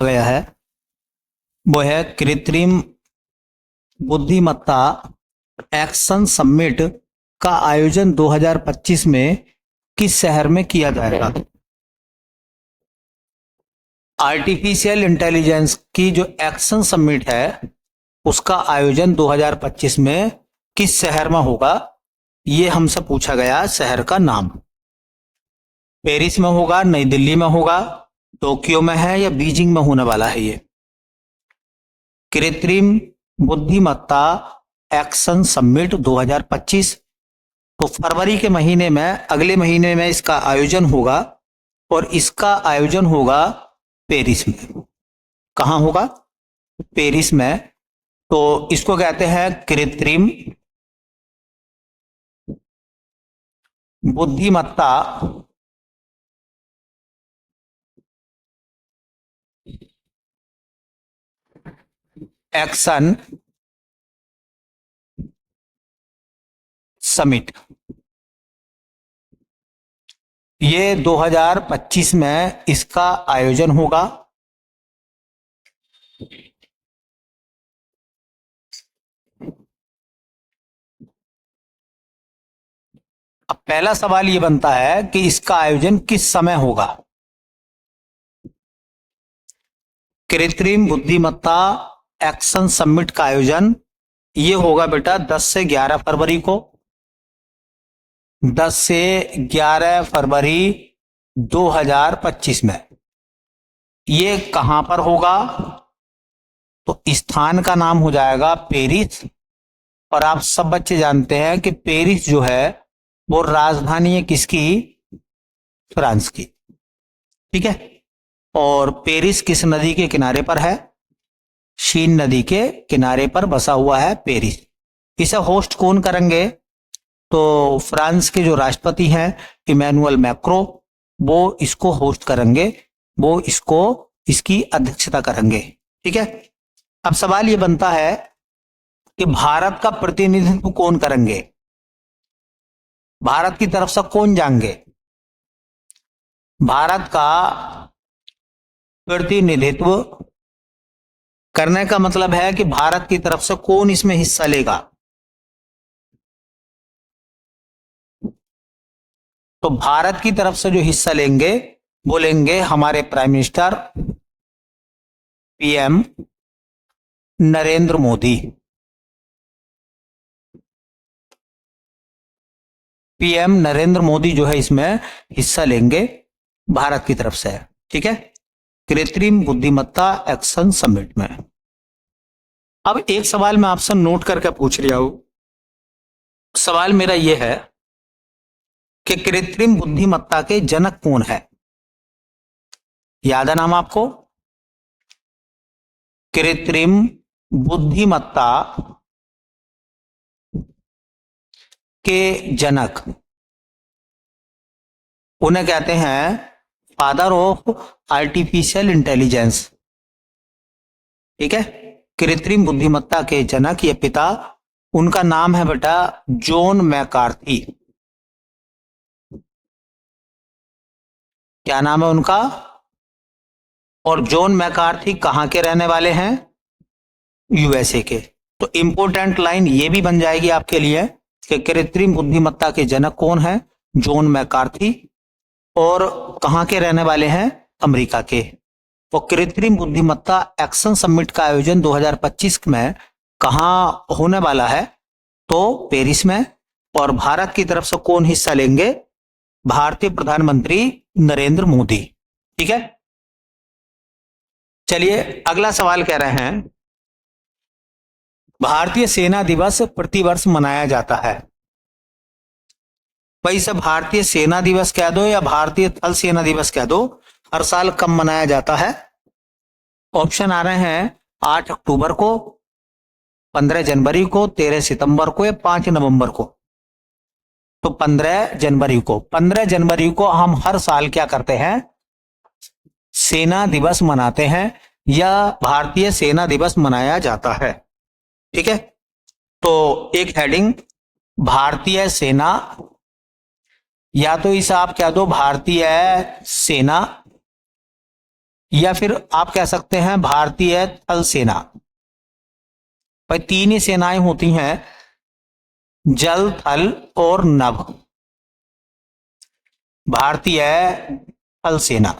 गया है वो है कृत्रिम बुद्धिमत्ता एक्शन समिट का आयोजन 2025 में किस शहर में किया जाएगा। आर्टिफिशियल इंटेलिजेंस की जो एक्शन समिट है उसका आयोजन 2025 में किस शहर में होगा, ये हमसे पूछा गया शहर का नाम। पेरिस में होगा, नई दिल्ली में होगा, टोक्यो में है या बीजिंग में होने वाला है। ये कृत्रिम बुद्धिमत्ता एक्शन समिट 2025 तो फरवरी के महीने में, अगले महीने में इसका आयोजन होगा और इसका आयोजन होगा पेरिस में। कहां होगा? पेरिस में। तो इसको कहते हैं कृत्रिम बुद्धिमत्ता एक्शन समिट। ये 2025 में इसका आयोजन होगा। अब पहला सवाल ये बनता है कि इसका आयोजन किस समय होगा। कृत्रिम बुद्धिमत्ता एक्शन समिट का आयोजन ये होगा बेटा 10 से 11 फरवरी को। 10 से 11 फरवरी 2025 में। ये कहां पर होगा? तो स्थान का नाम हो जाएगा पेरिस। और आप सब बच्चे जानते हैं कि पेरिस जो है वो राजधानी है किसकी? फ्रांस की। ठीक है। और पेरिस किस नदी के किनारे पर है? शीन नदी के किनारे पर बसा हुआ है पेरिस। इसे होस्ट कौन करेंगे? तो फ्रांस के जो राष्ट्रपति हैं इमैनुअल मैक्रो, वो इसको होस्ट करेंगे, वो इसको इसकी अध्यक्षता करेंगे। ठीक है। अब सवाल ये बनता है कि भारत का प्रतिनिधित्व कौन करेंगे? भारत की तरफ से कौन जाएंगे? भारत का प्रतिनिधित्व करने का मतलब है कि भारत की तरफ से कौन इसमें हिस्सा लेगा। तो भारत की तरफ से जो हिस्सा लेंगे वो लेंगे हमारे prime minister PM Narendra Modi. PM Narendra Modi जो है इसमें हिस्सा लेंगे भारत की तरफ से। ठीक है। कृत्रिम बुद्धिमत्ता एक्शन समिट में। अब एक सवाल मैं आपसे नोट करके पूछ रहा हूं। सवाल मेरा यह है कि कृत्रिम बुद्धिमत्ता के जनक कौन है? याद है नाम आपको? कृत्रिम बुद्धिमत्ता के जनक उन्हें कहते हैं फादर ऑफ आर्टिफिशियल इंटेलिजेंस। ठीक है। कृत्रिम बुद्धिमत्ता के जनक या पिता, उनका नाम है बेटा जॉन मैकार्थी। क्या नाम है उनका? और जॉन मैकार्थी कहां के रहने वाले हैं? यूएसए के। तो इंपॉर्टेंट लाइन ये भी बन जाएगी आपके लिए कि कृत्रिम बुद्धिमत्ता के जनक कौन है? John McCarthy. और कहां के रहने वाले हैं? अमेरिका के। और कृत्रिम बुद्धिमत्ता एक्शन समिट का आयोजन 2025 में कहां होने वाला है? तो पेरिस में। और भारत की तरफ से कौन हिस्सा लेंगे? भारतीय प्रधानमंत्री नरेंद्र मोदी। ठीक है। चलिए अगला सवाल कह रहे हैं भारतीय सेना दिवस प्रतिवर्ष मनाया जाता है। भाई इसे भारतीय सेना दिवस कह दो या भारतीय थल सेना दिवस कह दो, हर साल कब मनाया जाता है? ऑप्शन आ रहे हैं 8 अक्टूबर को, 15 जनवरी को, 13 सितंबर को या 5 नवंबर को। तो 15 जनवरी को। 15 जनवरी को हम हर साल क्या करते हैं? सेना दिवस मनाते हैं या भारतीय सेना दिवस मनाया जाता है। ठीक है। तो एक हेडिंग भारतीय सेना, या तो इसे आप क्या दो भारतीय सेना, या फिर आप कह सकते हैं भारतीय थल सेना। भाई तीन ही सेनाएं होती हैं, जल, थल और नभ। भारतीय थल सेना।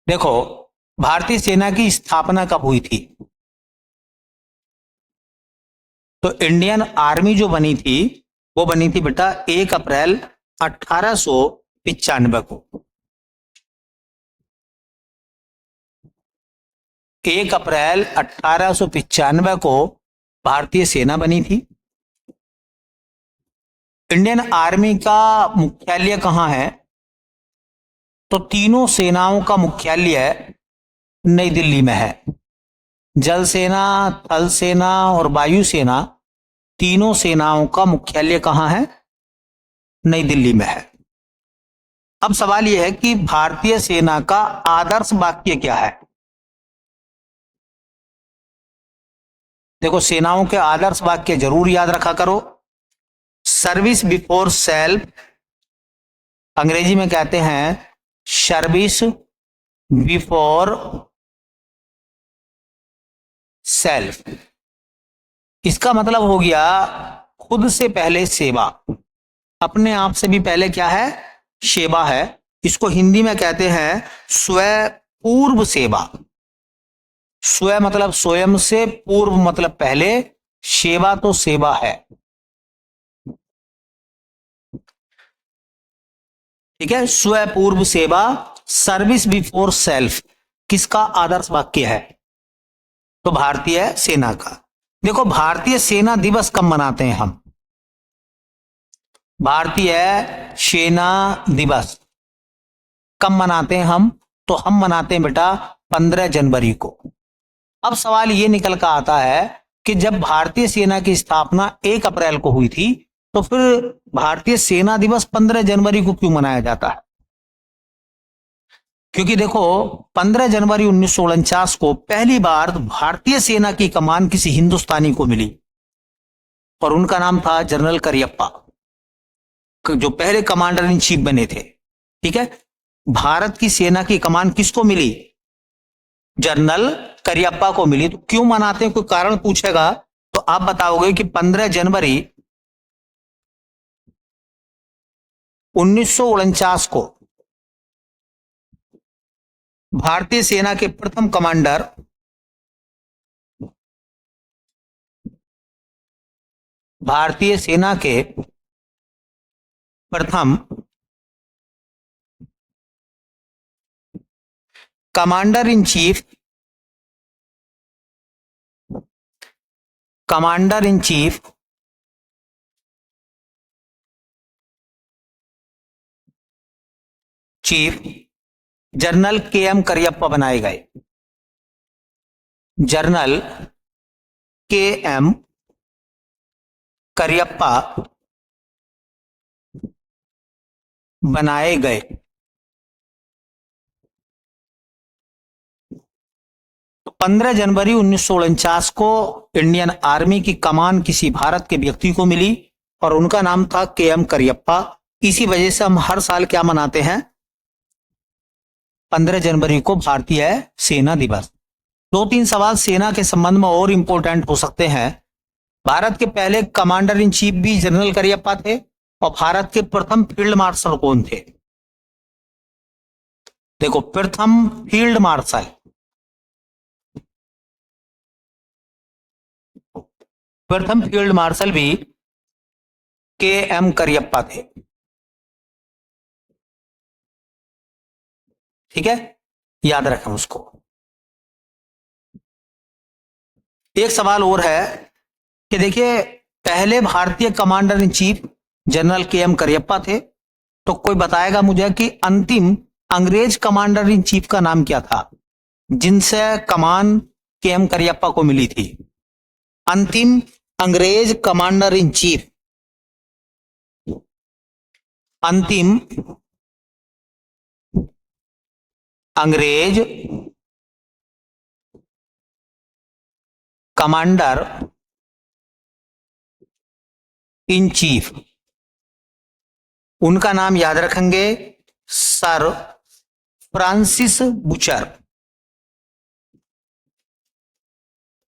देखो, भारतीय सेना की स्थापना कब हुई थी? तो इंडियन आर्मी जो बनी थी वो बनी थी बेटा 1 अप्रैल 1895 को। 1 अप्रैल 1895 को भारतीय सेना बनी थी। इंडियन आर्मी का मुख्यालय कहां है? तो तीनों सेनाओं का मुख्यालय नई दिल्ली में है। जल सेना, थल सेना और वायु सेना, तीनों सेनाओं का मुख्यालय कहां है? नई दिल्ली में है। अब सवाल यह है कि भारतीय सेना का आदर्श वाक्य क्या है? देखो, सेनाओं के आदर्श वाक्य जरूर याद रखा करो। सर्विस बिफोर सेल्फ, अंग्रेजी में कहते हैं सर्विस बिफोर सेल्फ। इसका मतलब हो गया खुद से पहले सेवा। अपने आप से भी पहले क्या है? सेवा है। इसको हिंदी में कहते हैं स्व पूर्व सेवा। स्व मतलब स्वयं से, पूर्व मतलब पहले, सेवा तो सेवा है। ठीक है, स्व पूर्व सेवा, सर्विस बिफोर सेल्फ किसका आदर्श वाक्य है? तो भारतीय सेना का। देखो, भारतीय सेना दिवस कब मनाते हैं हम? भारतीय सेना दिवस कब मनाते हैं हम? तो हम मनाते हैं बेटा 15 जनवरी को। अब सवाल यह निकल कर आता है कि जब भारतीय सेना की स्थापना 1 अप्रैल को हुई थी, तो फिर भारतीय सेना दिवस 15 जनवरी को क्यों मनाया जाता है? क्योंकि देखो, 15 जनवरी 1949 को पहली बार भारतीय सेना की कमान किसी हिंदुस्तानी को मिली और उनका नाम था जनरल करियप्पा, जो पहले कमांडर इन चीफ बने थे। ठीक है, भारत की सेना की कमान किसको मिली? जनरल करियप्पा को मिली। तो क्यों मनाते हैं, कोई कारण पूछेगा तो आप बताओगे कि 15 जनवरी 1949 को भारतीय सेना के प्रथम कमांडर भारतीय सेना के प्रथम commander in chief commander in chief chief general KM. Cariappa बनाए गए। General KM. करियप्पा बनाए गए। तो 15 जनवरी 1949 को इंडियन आर्मी की कमान किसी भारत के व्यक्ति को मिली और उनका नाम था के.एम. करियप्पा। इसी वजह से हम हर साल क्या मनाते हैं? 15 जनवरी को भारतीय सेना दिवस। 2-3 सवाल सेना के संबंध में और इंपॉर्टेंट हो सकते हैं। भारत के पहले कमांडर इन चीफ भी जनरल करियप्पा थे और भारत के प्रथम फील्ड मार्शल कौन थे? देखो, प्रथम फील्ड मार्शल भी के.एम. करियप्पा थे। ठीक है, याद रखें उसको। एक सवाल और है कि देखिए, पहले भारतीय commander in chief general KM. Cariappa थे। तो कोई बताएगा मुझे कि अंतिम अंग्रेज कमांडर इन चीफ का नाम क्या था, जिनसे कमान के.एम. करियप्पा को मिली थी? अंतिम अंग्रेज कमांडर इन चीफ, अंतिम अंग्रेज कमांडर इन चीफ उनका नाम याद रखेंगे, sir Francis butcher.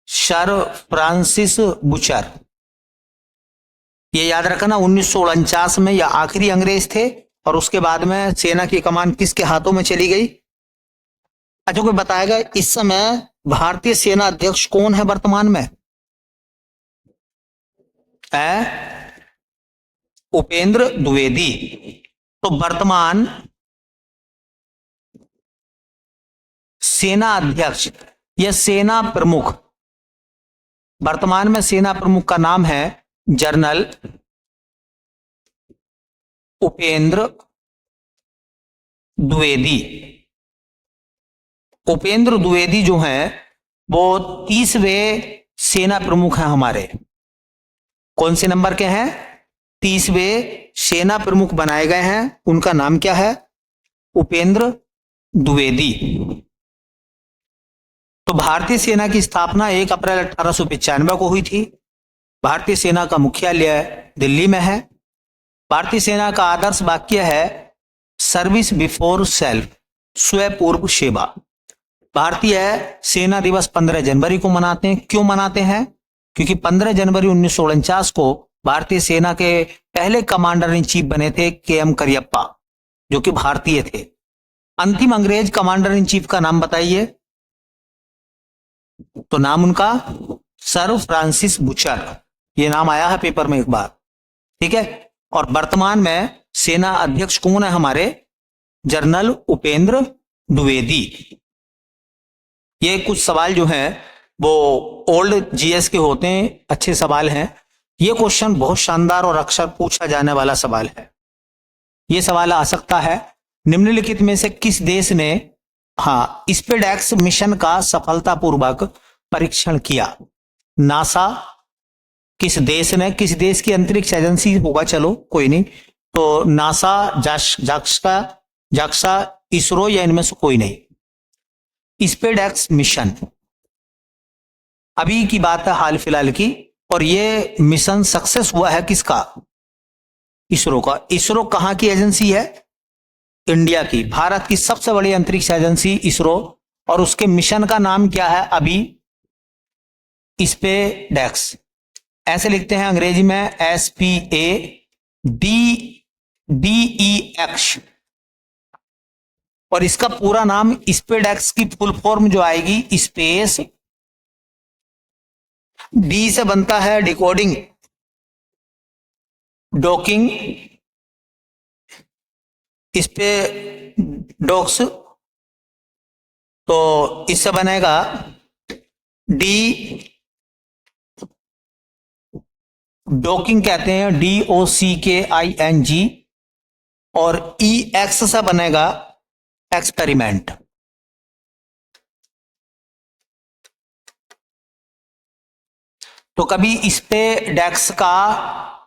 Sir Francis butcher, ये याद रखना 1949 में यह आखिरी अंग्रेज थे और उसके बाद में सेना की कमान किसके हाथों में चली गई। अच्छा, कोई बताएगा इस समय भारतीय सेना अध्यक्ष कौन है वर्तमान में? उपेंद्र द्विवेदी। तो वर्तमान सेना अध्यक्ष या सेना प्रमुख, वर्तमान में सेना प्रमुख का नाम है जनरल उपेंद्र द्विवेदी। उपेंद्र द्विवेदी जो हैं वो 30वें सेना प्रमुख हैं हमारे। कौन से नंबर के हैं? 30वें सेना प्रमुख बनाए गए हैं। उनका नाम क्या है? उपेंद्र द्विवेदी। तो भारतीय सेना की स्थापना 1 अप्रैल 1895 को हुई थी। भारतीय सेना का मुख्यालय दिल्ली में है। भारतीय सेना का आदर्श वाक्य है सर्विस बिफोर सेल्फ, स्वपूर्व सेवा। भारतीय सेना दिवस 15 जनवरी को मनाते हैं। क्यों मनाते हैं? क्योंकि 15 जनवरी 1949 को भारतीय सेना के पहले कमांडर इन चीफ बने थे के.एम. करियप्पा, जो कि भारतीय थे। अंतिम अंग्रेज कमांडर इन चीफ का नाम बताइए। तो नाम उनका सर फ्रांसिस बुचर। ये नाम आया है पेपर में एक बार, ठीक है। और वर्तमान में सेना अध्यक्ष कौन है हमारे? जनरल उपेंद्र द्विवेदी। ये कुछ सवाल जो हैं वो ओल्ड जीएस के होते हैं, अच्छे सवाल हैं। ये क्वेश्चन बहुत शानदार और अक्सर पूछा जाने वाला सवाल है। ये सवाल आ सकता है, निम्नलिखित में से किस देश ने स्पेसएक्स मिशन का सफलतापूर्वक परीक्षण किया? नासा किस देश ने, किस देश की अंतरिक्ष एजेंसी होगा, चलो कोई नहीं, तो नासा, जाक्सा, इसरो या इनमें से कोई नहीं। स्पेसएक्स मिशन अभी की बात है, हाल फिलहाल की, और ये मिशन सक्सेस हुआ है किसका? इसरो का। इसरो कहां की एजेंसी है? इंडिया की, भारत की सबसे बड़ी अंतरिक्ष एजेंसी इसरो। और उसके मिशन का नाम क्या है? अभी स्पेसएक्स, ऐसे लिखते हैं अंग्रेजी में SPADEX। और इसका पूरा नाम स्पेसएक्स की फुल फॉर्म जो आएगी, स्पेस, डी से बनता है डिकोडिंग, डॉकिंग, इस पे डॉक्स, तो इससे बनेगा डी, डॉकिंग कहते हैं, DOCKING। और EX से बनेगा एक्सपेरिमेंट। तो कभी इस पे डेक्स का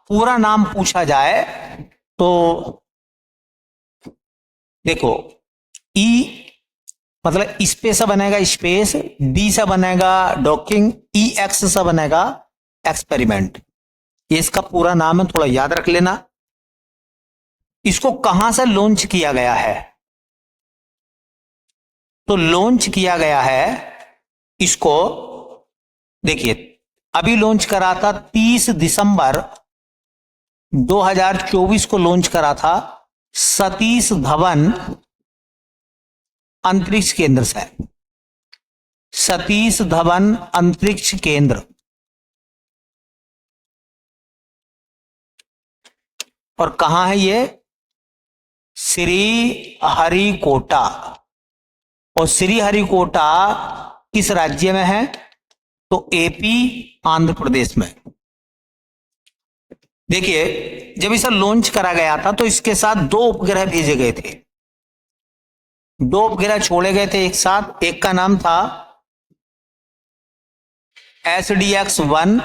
पूरा नाम पूछा जाए तो देखो, E मतलब स्पेस से बनेगा स्पेस, D से बनेगा डॉकिंग, EX से बनेगा एक्सपेरिमेंट। ये इसका पूरा नाम है, थोड़ा याद रख लेना। इसको कहां से लॉन्च किया गया है? तो लॉन्च किया गया है इसको, देखिए अभी लॉन्च करा था 30 दिसंबर 2024 को लॉन्च करा था सतीश धवन अंतरिक्ष केंद्र से। सतीश धवन अंतरिक्ष केंद्र। और कहां है ये? श्री हरिकोटा। और श्री हरिकोटा किस राज्य में है? तो AP, आंध्र प्रदेश में। देखिए जब इसे लॉन्च करा गया था तो इसके साथ 2 उपग्रह भेजे गए थे। 2 उपग्रह छोड़े गए थे एक साथ। एक का नाम था SDX-1,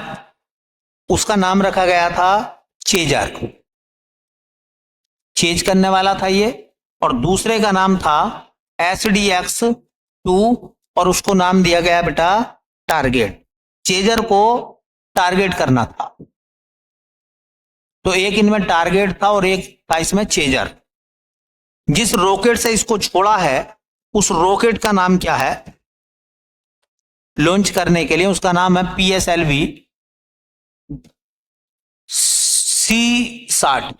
उसका नाम रखा गया था चेजर, चेज करने वाला था ये। और दूसरे का नाम था SDX-2 और उसको नाम दिया गया बेटा टारगेट। चेजर को टारगेट करना था। तो एक इनमें टारगेट था और एक था इसमें चेजर। जिस रॉकेट से इसको छोड़ा है उस रॉकेट का नाम क्या है लॉन्च करने के लिए? उसका नाम है PSLV C60।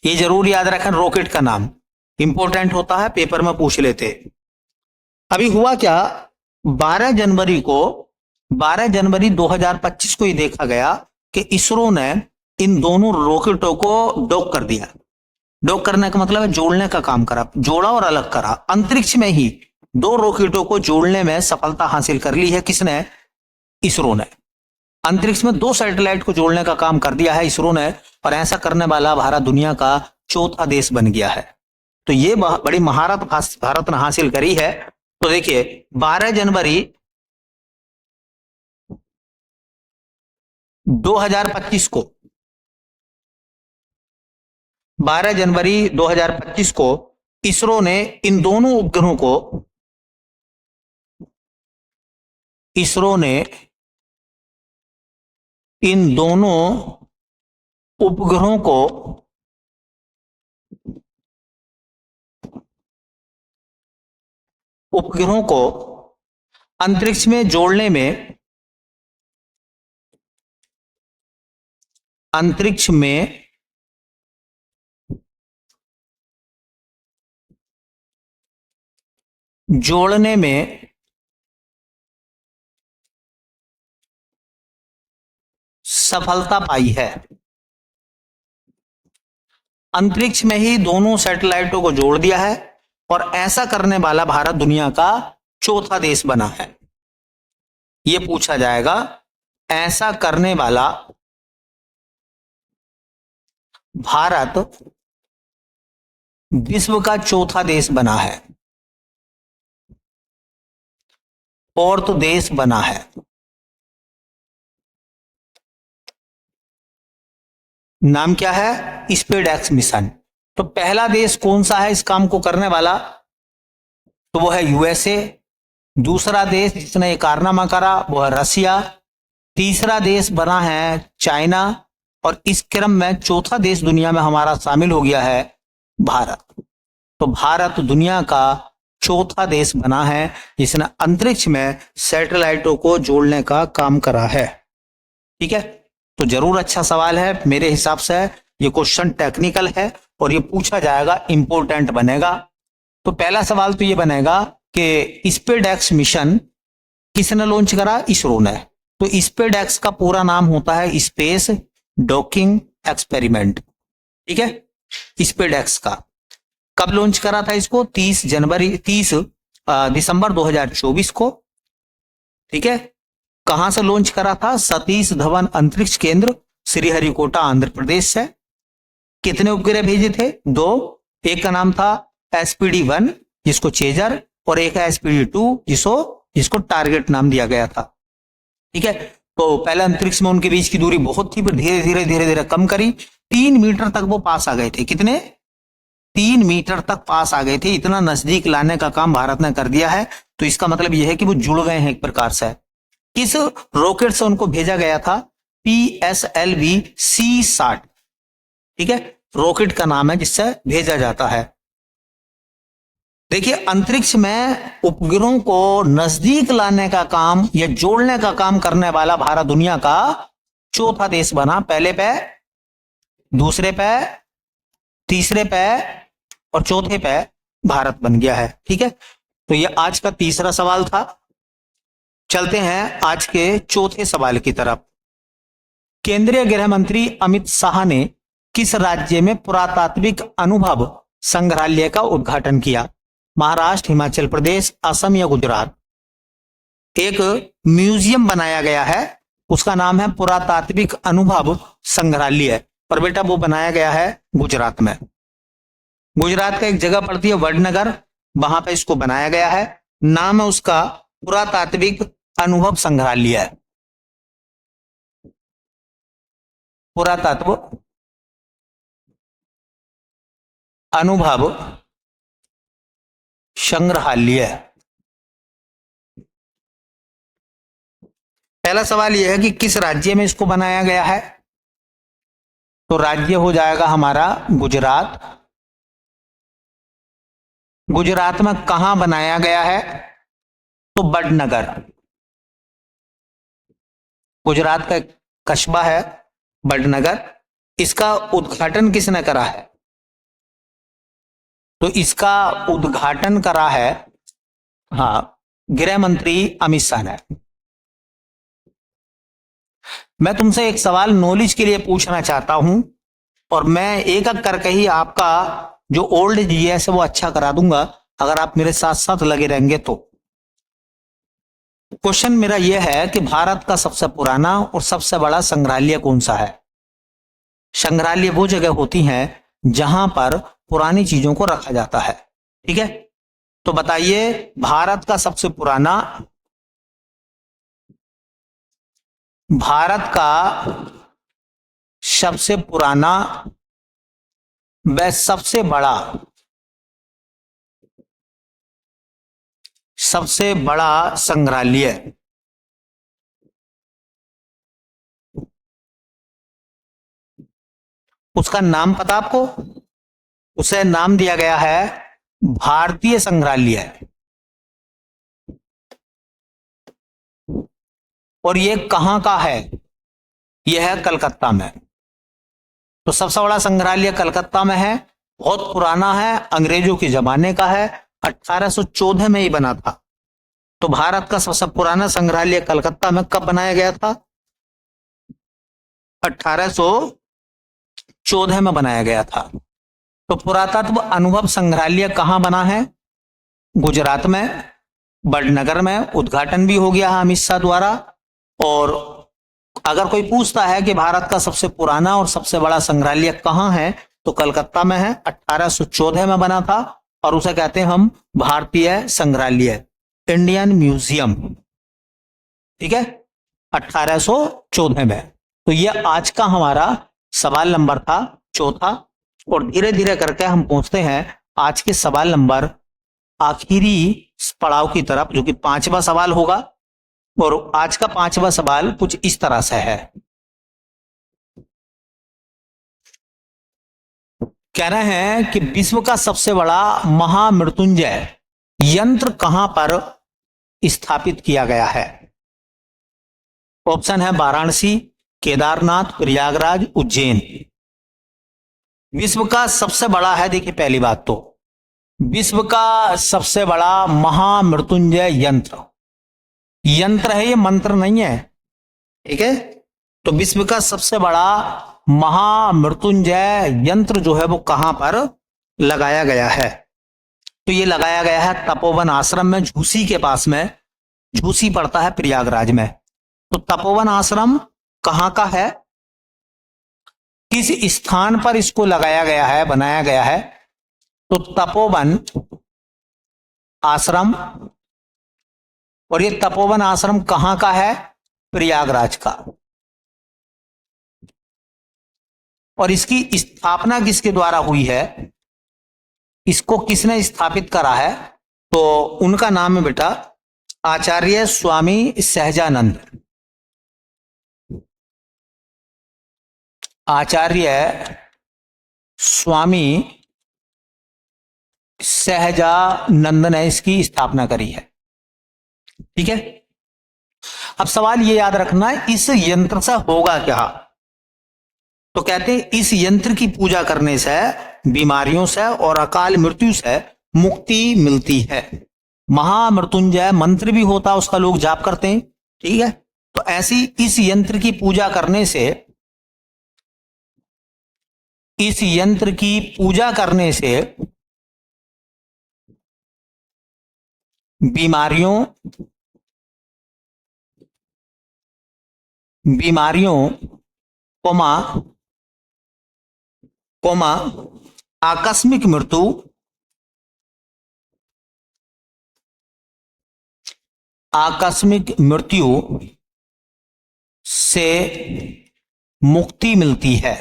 ये जरूर याद रखें, रॉकेट का नाम इंपॉर्टेंट होता है, पेपर में पूछ लेते। अभी हुआ क्या, 12 जनवरी को 12 जनवरी 2025 को ये देखा गया कि इसरो ने इन दोनों रॉकेटों को डॉक कर दिया। डॉक करने का मतलब है जोड़ने का काम करा, जोड़ा और अलग करा। अंतरिक्ष में ही दो रॉकेटों को जोड़ने में सफलता हासिल कर ली है। किसने? इसरो ने। अंतरिक्ष में दो सैटेलाइट को जोड़ने का काम कर दिया है इसरो ने, और ऐसा करने वाला भारत दुनिया का चौथा देश बन गया है। तो ये बड़ी महारत भारत ने हासिल करी है। तो देखिए 12 जनवरी 2025 को 12 जनवरी 2025 को इसरो ने इन दोनों उपग्रहों को इसरो ने इन दोनों उपग्रहों को अंतरिक्ष में जोड़ने में सफलता पाई है। अंतरिक्ष में ही दोनों सैटेलाइटों को जोड़ दिया है और ऐसा करने वाला भारत दुनिया का चौथा देश बना है। यह पूछा जाएगा, ऐसा करने वाला भारत विश्व का चौथा देश बना है और तो देश बना है। नाम क्या है? SpaceX mission. तो पहला देश कौन सा है इस काम को करने वाला? तो वो है USA। दूसरा देश जिसने ये कारनामा करा वो है रसिया। तीसरा देश बना है चाइना, और इस क्रम में चौथा देश दुनिया में हमारा शामिल हो गया है भारत। तो भारत दुनिया का चौथा देश बना है जिसने अंतरिक्ष में सैटेलाइटों को जोड़ने का काम करा है। ठीक है, तो जरूर अच्छा सवाल है। मेरे हिसाब से ये क्वेश्चन टेक्निकल है और ये पूछा जाएगा, इंपॉर्टेंट बनेगा। तो पहला सवाल तो ये बनेगा कि स्पेसएक्स मिशन किसने लॉन्च करा? इसरो ने। तो स्पेसएक्स का पूरा नाम होता है स्पेस डॉकिंग एक्सपेरिमेंट। ठीक है, स्पेसएक्स का कब लॉन्च करा था इसको? 30 दिसंबर 2024 को। ठीक है, कहां से लॉन्च करा था? सतीश धवन अंतरिक्ष केंद्र, श्रीहरिकोटा, आंध्र प्रदेश से। कितने उपग्रह भेजे थे? 2। एक का नाम था SPD-1 जिसको चेजर, और एक है SPD-2 जिसको टारगेट नाम दिया गया था। ठीक है, तो पहले अंतरिक्ष में उनके बीच की दूरी बहुत थी, फिर धीरे धीरे कम करी। 3 मीटर तक वो पास आ गए थे। कितने? 3 मीटर तक पास आ गए थे। इतना नजदीक लाने का काम भारत ने कर दिया है। तो इसका मतलब यह है कि वो जुड़ गए हैं एक प्रकार से। किस रॉकेट से उनको भेजा गया था? PSLV C60। ठीक है, रॉकेट का नाम है जिससे भेजा जाता है। देखिए, अंतरिक्ष में उपग्रहों को नजदीक लाने का काम या जोड़ने का काम करने वाला भारत दुनिया का चौथा देश बना। पहले पे, दूसरे पे, तीसरे पे और चौथे पे भारत बन गया है। ठीक है, तो यह आज का तीसरा सवाल था। चलते हैं आज के चौथे सवाल की तरफ। केंद्रीय गृह मंत्री अमित शाह ने किस राज्य में पुरातात्विक अनुभव संग्रहालय का उद्घाटन किया? महाराष्ट्र, हिमाचल प्रदेश, असम या गुजरात? एक म्यूजियम बनाया गया है, उसका नाम है पुरातात्विक अनुभव संग्रहालय, और बेटा वो बनाया गया है गुजरात में। गुजरात का एक जगह पड़ती है वडनगर, वहां पे इसको बनाया गया है। नाम है उसका पुरातात्विक अनुभव संग्रहालय। पुरातत्व अनुभव संग्रहालय। पहला सवाल यह है कि किस राज्य में इसको बनाया गया है? तो राज्य हो जाएगा हमारा गुजरात। गुजरात में कहां बनाया गया है? तो वडनगर। गुजरात का एक कस्बा है वडनगर। इसका उद्घाटन किसने करा है? तो इसका उद्घाटन करा है, हाँ, गृह मंत्री अमित शाह ने। मैं तुमसे एक सवाल नॉलेज के लिए पूछना चाहता हूं, और मैं एक एक करके ही आपका जो ओल्ड जीएस है वो अच्छा करा दूंगा, अगर आप मेरे साथ साथ लगे रहेंगे तो। क्वेश्चन मेरा यह है कि भारत का सबसे पुराना और सबसे बड़ा संग्रहालय कौन सा है? संग्रहालय वो जगह होती हैं जहां पर पुरानी चीजों को रखा जाता है। ठीक है, तो बताइए भारत का सबसे पुराना, भारत का सबसे पुराना व सबसे बड़ा संग्रहालय, उसका नाम पता आपको? उसे नाम दिया गया है भारतीय संग्रहालय, और यह कहां का है? यह है कलकत्ता में। तो सबसे बड़ा संग्रहालय कलकत्ता में है, बहुत पुराना है, अंग्रेजों के जमाने का है, 1814 में ही बना था। तो भारत का सबसे पुराना संग्रहालय कलकत्ता में कब बनाया गया था? 1814 में बनाया गया था। तो पुरातत्व अनुभव संग्रहालय कहां बना है? गुजरात में, वडनगर में। उद्घाटन भी हो गया है अमित शाह द्वारा। और अगर कोई पूछता है कि भारत का सबसे पुराना और सबसे बड़ा संग्रहालय कहां है, तो कलकत्ता में है, 1814 में बना था, और उसे कहते हैं हम भारतीय संग्रहालय, इंडियन म्यूजियम। ठीक है, 1814 में। तो यह आज का हमारा सवाल नंबर था, चौथा। और धीरे धीरे करके हम पहुंचते हैं आज के सवाल नंबर आखिरी पड़ाव की तरफ, जो कि 5वां सवाल होगा। और आज का 5वां सवाल कुछ इस तरह से है। कह रहे हैं कि विश्व का सबसे बड़ा महामृत्युंजय यंत्र कहां पर स्थापित किया गया है? ऑप्शन है वाराणसी, केदारनाथ, प्रयागराज, उज्जैन। विश्व का सबसे बड़ा है, देखिए पहली बात तो विश्व का सबसे बड़ा महामृत्युंजय यंत्र, यंत्र है ये, मंत्र नहीं है। ठीक है, तो विश्व का सबसे बड़ा महामृत्युंजय यंत्र जो है वो कहां पर लगाया गया है? तो ये लगाया गया है तपोवन आश्रम में, झूसी के पास में। झूसी पड़ता है प्रयागराज में। तो तपोवन आश्रम कहां का है, किस स्थान पर इसको लगाया गया है, बनाया गया है? तो तपोवन आश्रम, और ये तपोवन आश्रम कहां का है? प्रयागराज का। और इसकी स्थापना किसके द्वारा हुई है, इसको किसने स्थापित करा है? तो उनका नाम है बेटा आचार्य स्वामी सहजानंद। आचार्य स्वामी सहजानंद ने इसकी स्थापना करी है। ठीक है, अब सवाल ये याद रखना है, इस यंत्र से होगा क्या? तो कहते हैं इस यंत्र की पूजा करने से बीमारियों से और अकाल मृत्यु से मुक्ति मिलती है। महामृत्युंजय मंत्र भी होता, उसका लोग जाप करते हैं। ठीक है, तो ऐसी इस यंत्र की पूजा करने से, इस यंत्र की पूजा करने से बीमारियों कोमा आकस्मिक मृत्यु, से मुक्ति मिलती है।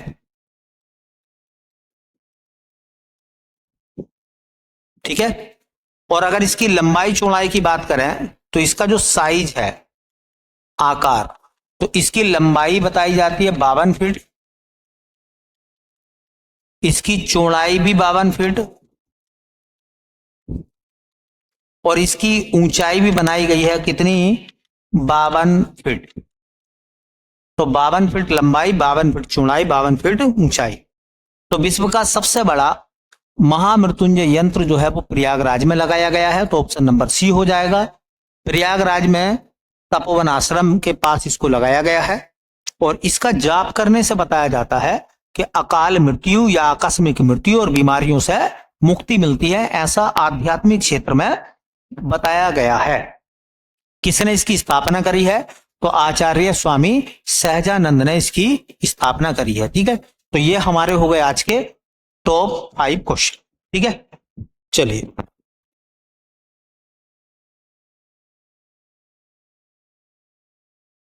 ठीक है, और अगर इसकी लंबाई चौड़ाई की बात करें तो इसका जो साइज है, आकार, तो इसकी लंबाई बताई जाती है 52 फीट, इसकी चौड़ाई भी 52 फीट और इसकी ऊंचाई भी बनाई गई है कितनी, 52 फीट। तो 52 फीट लंबाई, 52 फीट चौड़ाई, 52 फीट ऊंचाई। तो विश्व का सबसे बड़ा महामृत्युंजय यंत्र जो है वो प्रयागराज में लगाया गया है, तो ऑप्शन नंबर सी हो जाएगा। प्रयागराज में तपोवन आश्रम के पास इसको लगाया गया है और इसका जाप करने से बताया जाता है कि अकाल मृत्यु या आकस्मिक मृत्यु और बीमारियों से मुक्ति मिलती है, ऐसा आध्यात्मिक क्षेत्र में बताया गया है। किसने इसकी स्थापना करी है, तो आचार्य स्वामी सहजानंद ने इसकी स्थापना करी है। ठीक है, तो ये हमारे हो गए आज के टॉप 5 क्वेश्चन। ठीक है, चलिए